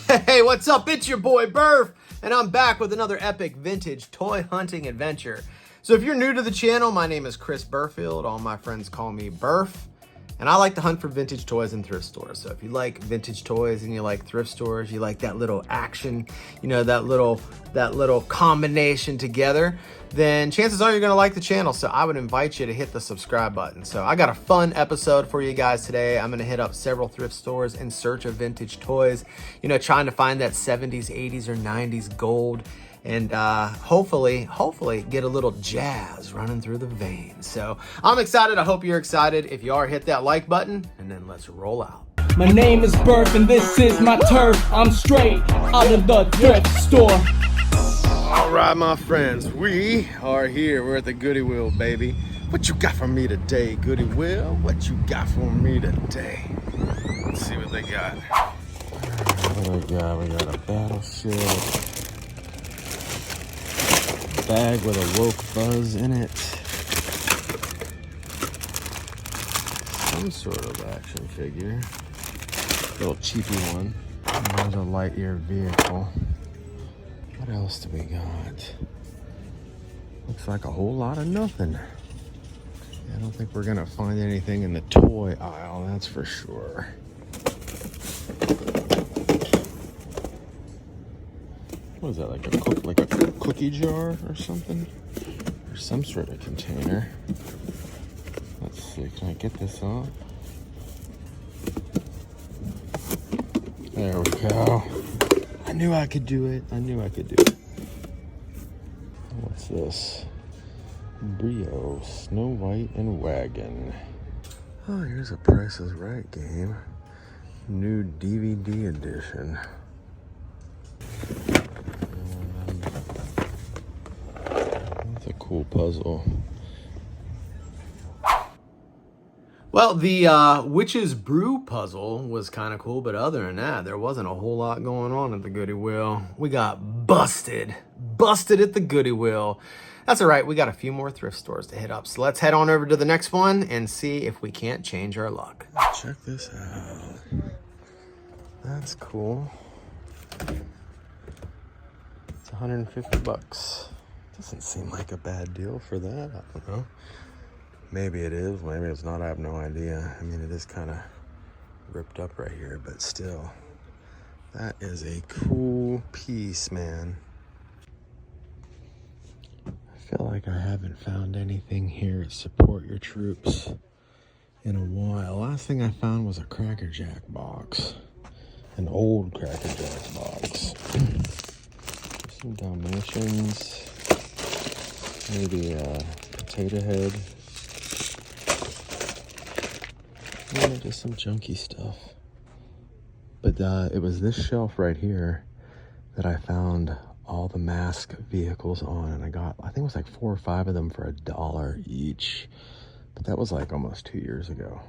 Hey, what's up? It's your boy Burf, and I'm back with another epic vintage toy hunting adventure. So if you're new to the channel, my name is Chris Burfield. All my friends call me Burf, and I like to hunt for vintage toys in thrift stores. So if you like vintage toys and you like thrift stores, you like that little action, you know, that little combination together, then chances are you're gonna like the channel. So I would invite you to hit the subscribe button. So I got a fun episode for you guys today. I'm gonna hit up several thrift stores in search of vintage toys, you know, trying to find that 70s, 80s, or 90s gold, and hopefully get a little jazz running through the veins. So I'm excited. I hope you're excited. If you are, hit that like button, and then let's roll out. My name is Burf and this is my turf. I'm straight out of the thrift store. All right, my friends, we are here. We're at the Goodwill, baby. What you got for me today, Goodwill? What you got for me today? Let's see what they got. What do we got? We got a battleship. Bag with a woke fuzz in it. Some sort of action figure. Little cheapy one. There's a light year vehicle. What else do we got? Looks like a whole lot of nothing. I don't think we're gonna find anything in the toy aisle, that's for sure. What is that, like a cookie jar or something? Or some sort of container. Let's see, can I get this off? There we go. I knew I could do it. I knew I could do it. What's this? Brio, Snow White and Wagon. Oh, here's a Price is Right game. New DVD edition. That's a cool puzzle. Well, the Witch's Brew puzzle was kind of cool, but other than that, there wasn't a whole lot going on at the Goodwill. We got busted at the Goodwill. That's all right, we got a few more thrift stores to hit up. So let's head on over to the next one and see if we can't change our luck. Check this out. That's cool. It's 150 bucks. Doesn't seem like a bad deal for that, I don't know. Maybe it is, maybe it's not, I have no idea. I mean, it is kind of ripped up right here, but still. That is a cool piece, man. I feel like I haven't found anything here at Support Your Troops in a while. Last thing I found was a Cracker Jack box. An old Cracker Jack box. Some Dalmatians. Maybe a potato head. Yeah, just some junky stuff. But it was this shelf right here that I found all the mask vehicles on, and I think it was like 4 or 5 of them for $1 each. But that was like almost 2 years ago.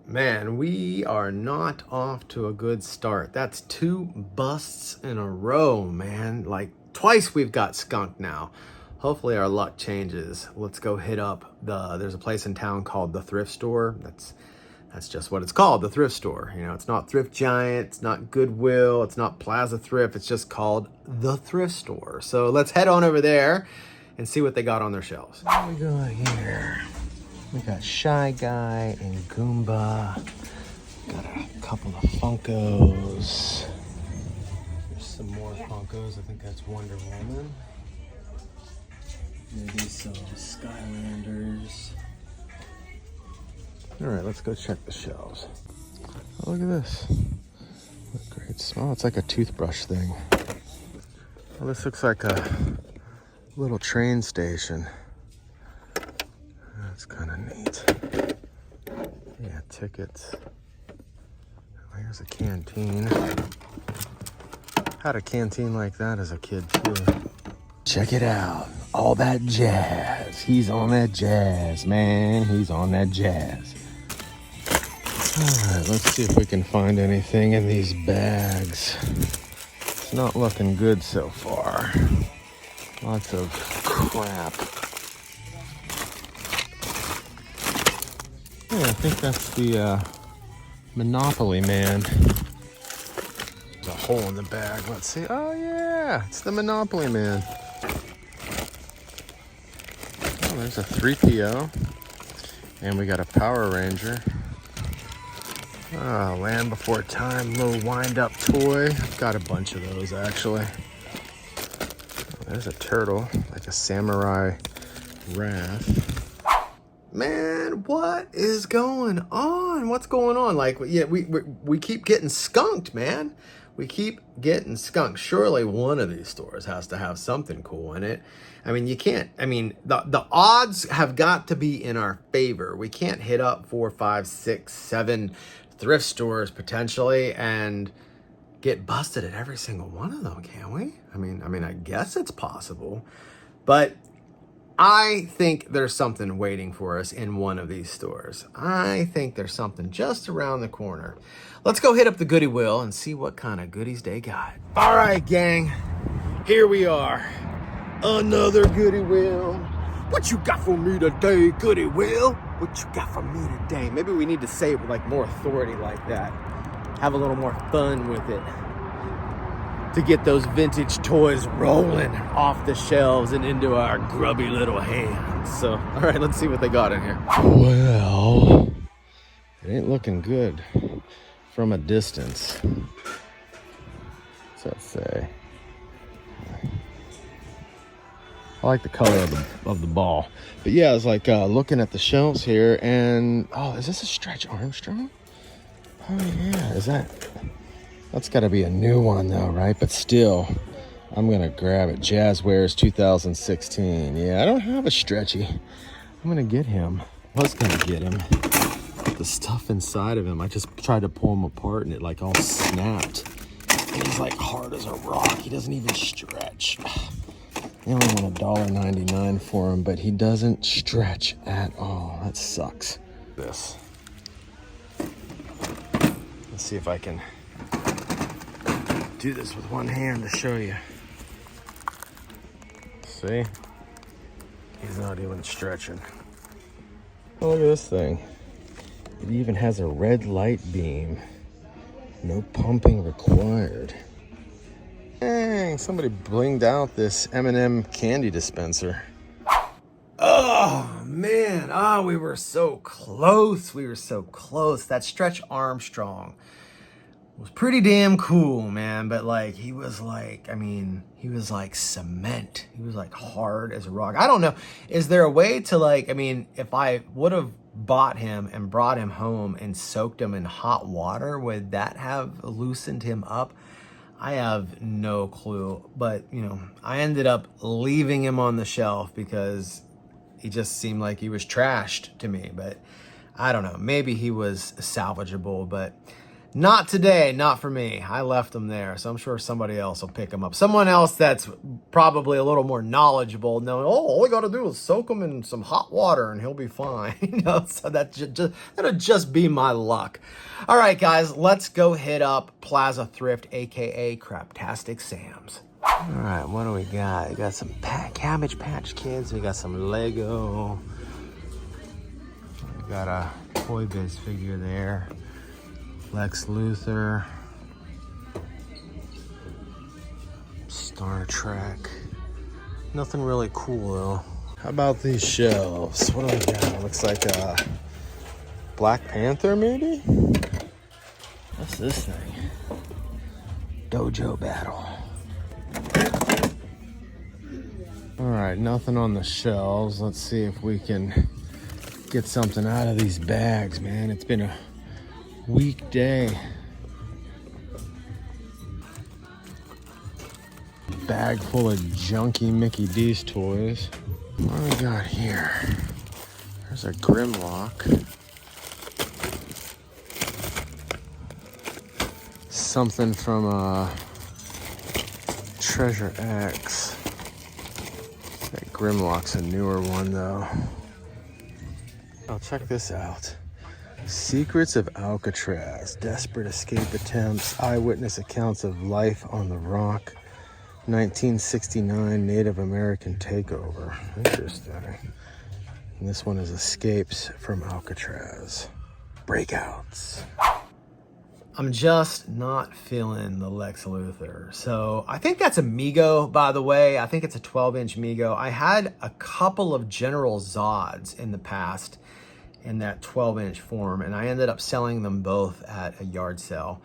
Man, we are not off to a good start. That's 2 busts in a row, man. Like twice we've got skunked now. Hopefully our luck changes. Let's go hit up there's a place in town called the Thrift Store. That's just what it's called, the Thrift Store. You know, it's not Thrift Giant, it's not Goodwill, it's not Plaza Thrift, it's just called the Thrift Store. So let's head on over there and see what they got on their shelves. What we got here? We got Shy Guy and Goomba. Got a couple of Funkos. There's some more Funkos, I think that's Wonder Woman. Maybe some Skylanders. All right, let's go check the shelves. Oh, look at this. What a great smell. It's like a toothbrush thing. Well, this looks like a little train station. That's kind of neat. Yeah, tickets. Oh, here's a canteen. Had a canteen like that as a kid, too. Check it out. All that jazz. He's on that jazz, man. He's on that jazz. All right, let's see if we can find anything in these bags. It's not looking good so far. Lots of crap. Yeah, I think that's the Monopoly Man. There's a hole in the bag. Let's see. Oh yeah, it's the Monopoly Man. Oh, there's a 3PO. And we got a Power Ranger. Land Before Time, little wind-up toy. I've got a bunch of those, actually. Oh, there's a turtle, like a samurai wrath. Man, what is going on? What's going on? Like, yeah, we keep getting skunked, man. We keep getting skunked. Surely one of these stores has to have something cool in it. I mean, you can't, I mean, the odds have got to be in our favor. We can't hit up 4, 5, 6, 7 thrift stores potentially and get busted at every single one of them, can we? I mean, I guess it's possible, but I think there's something waiting for us in one of these stores. I think there's something just around the corner. Let's go hit up the Goodwill and see what kind of goodies they got. All right, gang, here we are. Another Goodwill. What you got for me today, Goodwill? What you got for me today? Maybe we need to say it with like more authority like that. Have a little more fun with it. To get those vintage toys rolling off the shelves and into our grubby little hands. So, all right, let's see what they got in here. Well, it ain't looking good from a distance. What's that say? I like the color of the ball. But yeah, I was like looking at the shelves here and, oh, is this a Stretch Armstrong? Oh yeah, is that? That's gotta be a new one though, right? But still, I'm gonna grab it. Jazzwares 2016. Yeah, I don't have a Stretchy. I'm gonna get him. Was gonna get him. The stuff inside of him, I just tried to pull him apart and it like all snapped. And he's like hard as a rock. He doesn't even stretch. They only want $1.99 for him, but he doesn't stretch at all. That sucks. This. Let's see if I can do this with one hand to show you. See? He's not even stretching. Oh, look at this thing. It even has a red light beam. No pumping required. Dang, somebody blinged out this M&M candy dispenser. Oh, man. Oh, we were so close. We were so close. That Stretch Armstrong was pretty damn cool, man. But like, he was like, I mean, he was like cement. He was like hard as a rock. I don't know. Is there a way to like, I mean, if I would have bought him and brought him home and soaked him in hot water, would that have loosened him up? I have no clue, but you know, I ended up leaving him on the shelf because he just seemed like he was trashed to me. But I don't know, maybe he was salvageable, but not today, not for me. I left him there, so I'm sure somebody else will pick him up. Someone else that's probably a little more knowledgeable, knowing, oh, all we got to do is soak him in some hot water and he'll be fine. You know, so that'll just be my luck. All right, guys, let's go hit up Plaza Thrift, aka Craptastic Sam's. All right, what do we got? We got some Cabbage Patch Kids. We got some Lego. We got a Toy Biz figure there. Lex Luthor, Star Trek. Nothing really cool though. How about these shelves? What do we got? Looks like a Black Panther maybe? What's this thing? Dojo Battle. All right, nothing on the shelves. Let's see if we can get something out of these bags, man. It's been a weekday. Bag full of junky Mickey D's toys. What do we got here? There's a Grimlock. Something from Treasure X. That Grimlock's a newer one though. Oh, check this out. Secrets of Alcatraz, desperate escape attempts, eyewitness accounts of life on the rock, 1969 Native American takeover. Interesting. And this one is escapes from Alcatraz. Breakouts. I'm just not feeling the Lex Luthor. So I think that's a Mego, by the way. I think it's a 12-inch Mego. I had a couple of General Zods in the past in that 12-inch form, and I ended up selling them both at a yard sale.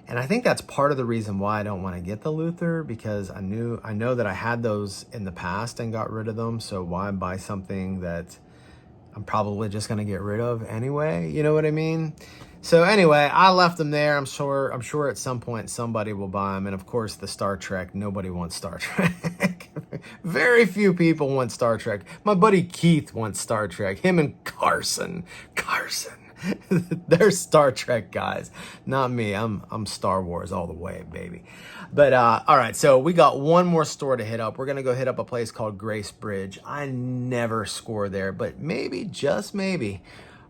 And I think that's part of the reason why I don't want to get the Luthor, because I know that I had those in the past and got rid of them. So why buy something that I'm probably just going to get rid of anyway? You know what I mean? So anyway, I left them there. I'm sure at some point somebody will buy them. And of course, the Star Trek, nobody wants Star Trek. Very few people want Star Trek. My buddy Keith wants Star Trek. Him and Carson. They're Star Trek guys, not me. I'm Star Wars all the way, baby. But all right, so we got one more store to hit up. We're gonna go hit up a place called Grace Bridge. I never score there, but maybe, just maybe,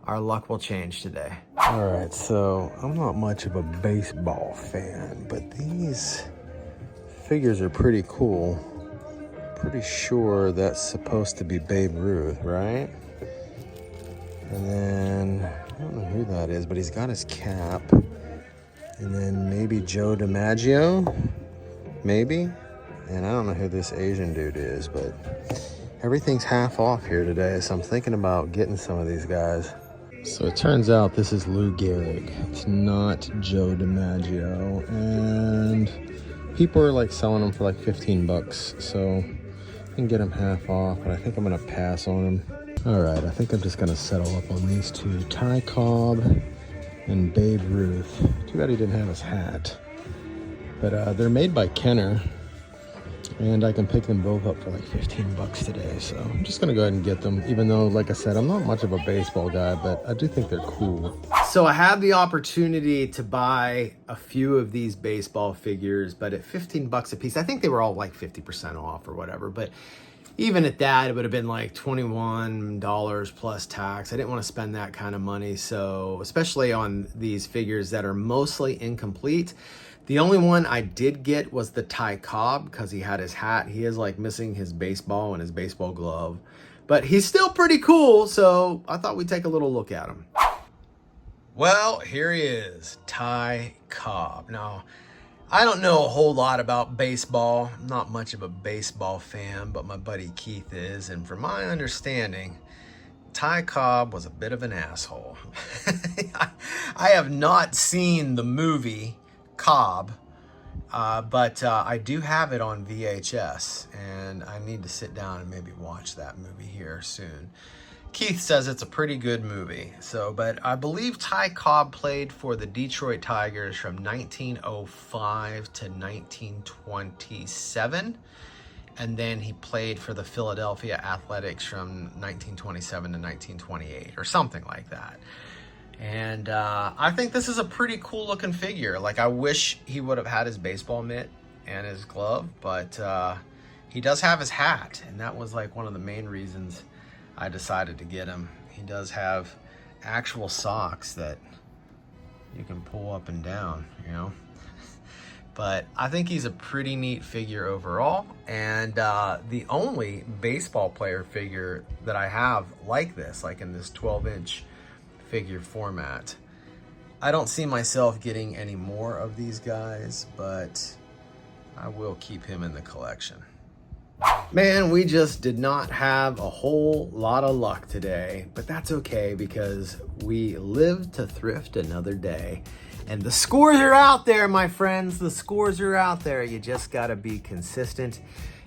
our luck will change today. All right, so I'm not much of a baseball fan, but these figures are pretty cool. Pretty sure that's supposed to be Babe Ruth, right? And then, I don't know who that is, but he's got his cap. And then maybe Joe DiMaggio, maybe? And I don't know who this Asian dude is, but everything's half off here today, so I'm thinking about getting some of these guys. So it turns out this is Lou Gehrig. It's not Joe DiMaggio. And people are like selling them for like 15 bucks. So I can get them half off, but I think I'm gonna pass on them. All right, I think I'm just gonna settle up on these two, Tai Cobb and Babe Ruth. Too bad he didn't have his hat. But they're made by Kenner, and I can pick them both up for like 15 bucks today. So I'm just gonna go ahead and get them, even though, like I said, I'm not much of a baseball guy, but I do think they're cool. So I had the opportunity to buy a few of these baseball figures, but at 15 bucks a piece, I think they were all like 50% off or whatever, but even at that, it would have been like $21 plus tax. I didn't want to spend that kind of money. So especially on these figures that are mostly incomplete. The only one I did get was the Tai Cobb, because he had his hat. He is like missing his baseball and his baseball glove, but he's still pretty cool. So I thought we'd take a little look at him. Well, here he is, Tai Cobb. Now, I don't know a whole lot about baseball. I'm not much of a baseball fan, but my buddy Keith is. And from my understanding, Tai Cobb was a bit of an asshole. I have not seen the movie Cobb, but I do have it on VHS, and I need to sit down and maybe watch that movie here soon. Keith says it's a pretty good movie. But I believe Tai Cobb played for the Detroit Tigers from 1905 to 1927. And then he played for the Philadelphia Athletics from 1927 to 1928 or something like that. And I think this is a pretty cool looking figure. Like, I wish he would have had his baseball mitt and his glove, but he does have his hat. And that was like one of the main reasons I decided to get him. He does have actual socks that you can pull up and down, you know. But I think he's a pretty neat figure overall. And the only baseball player figure that I have like this, like in this 12-inch figure format. I don't see myself getting any more of these guys, but I will keep him in the collection. Man, we just did not have a whole lot of luck today, but that's okay because we live to thrift another day. And the scores are out there, my friends. The scores are out there. You just got to be consistent.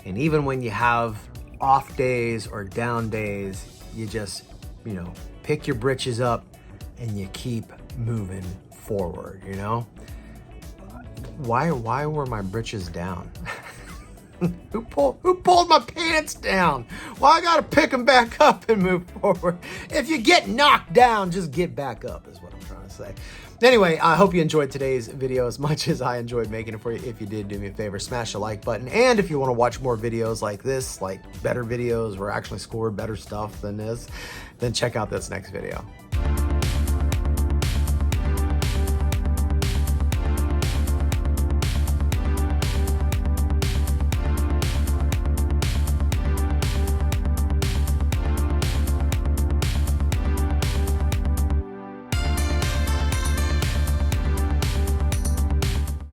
And even when you have off days or down days, you just, you know, pick your britches up and you keep moving forward, you know? Why were my britches down? Who pulled my pants down? Well, I gotta pick them back up and move forward. If you get knocked down, just get back up is what I'm trying to say. Anyway, I hope you enjoyed today's video as much as I enjoyed making it for you. If you did, do me a favor, smash the like button. And if you want to watch more videos like this, like better videos where I actually scored better stuff than this, then check out this next video.